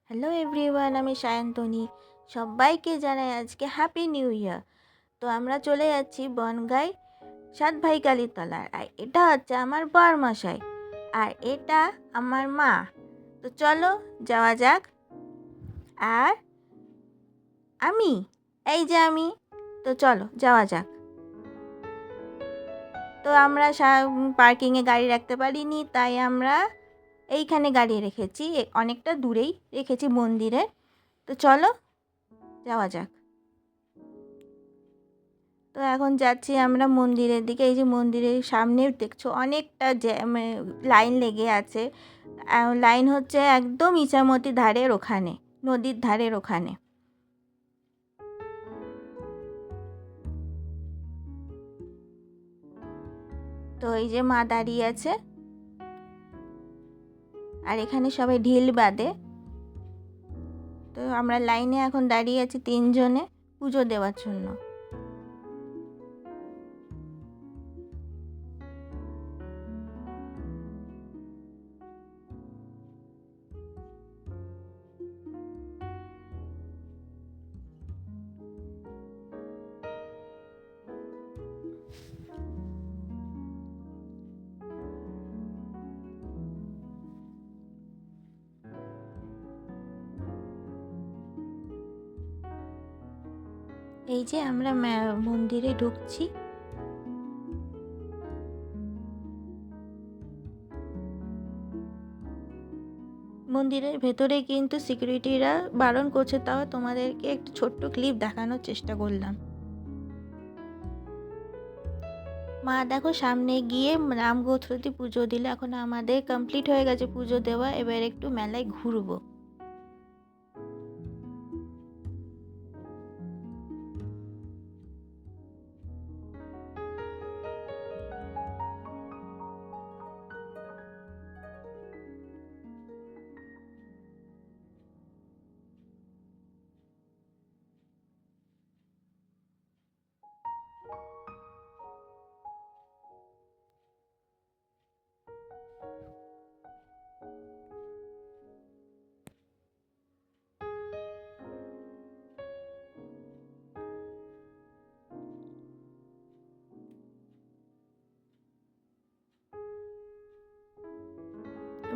Hello everyone, আমি সায়ন্তনী। সবাইকে জানাই আজকে হ্যাপি নিউ ইয়ার। তো আমরা চলে যাচ্ছি বনগাঁয় সাত ভাই কালীতলার। আর এটা হচ্ছে আমার বরমশাই, আর এটা আমার মা। তো চলো যাওয়া যাক। আর আমি, এই যে আমি, তো চলো যাওয়া যাক। তো আমরা পার্কিংয়ে গাড়ি রাখতে পারিনি, তাই আমরা এইখানে গাড়ি রেখেছি, অনেকটা দূরেই রেখেছি মন্দিরে। তো চলো যাওয়া যাক। তো এখন যাচ্ছি আমরা মন্দিরের দিকে। এই যে মন্দিরের সামনে দেখছো অনেকটা লাইন লেগে আছে। লাইন হচ্ছে একদম ইছামতি ধারের ওখানে, নদীর ধারের ওখানে। তো এই যে মা দাঁড়িয়ে আছে, আর এখানে সবাই ঢিল বাঁধে। তো আমরা লাইনে এখন দাঁড়িয়ে আছি তিনজনে পুজো দেওয়ার জন্য। এই যে আমরা মন্দিরে ঢুকছি। মন্দিরের ভেতরে কিন্তু সিকিউরিটিরা বারণ করছে, তাও তোমাদেরকে একটু ছোট্ট ক্লিপ দেখানোর চেষ্টা করলাম। মা দেখো সামনে গিয়ে নাম গোত্রতে পুজো দিল। এখন আমাদের কমপ্লিট হয়ে গেছে পুজো দেওয়া, এবার একটু মেলায় ঘুরবো।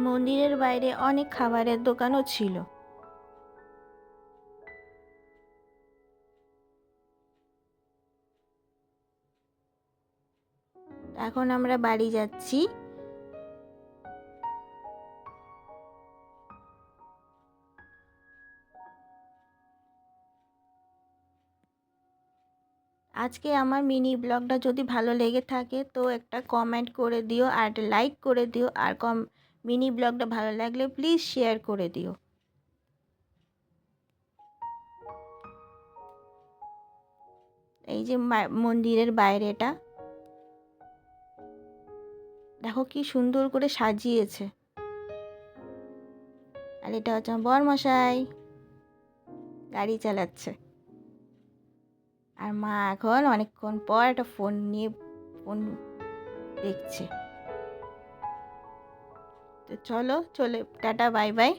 মন্দিরের বাইরে অনেক খাবারের দোকানও ছিল। এখন আমরা বাড়ি যাচ্ছি। আজকে আমার মিনি ব্লগটা যদি ভালো লেগে থাকে তো একটা কমেন্ট করে দিও, আর একটা লাইক করে দিও, আর মিনি ব্লগটা ভালো লাগলে প্লিজ শেয়ার করে দিও। এই যে মন্দিরের বাইরেটা দেখো কি সুন্দর করে সাজিয়েছে। আর এটা হচ্ছে আমার বরমশাই, গাড়ি চালাচ্ছে। আর মা এখন অনেকক্ষণ পর একটা ফোন দেখছে। তো চলো, চলে টাটা, বাই বাই।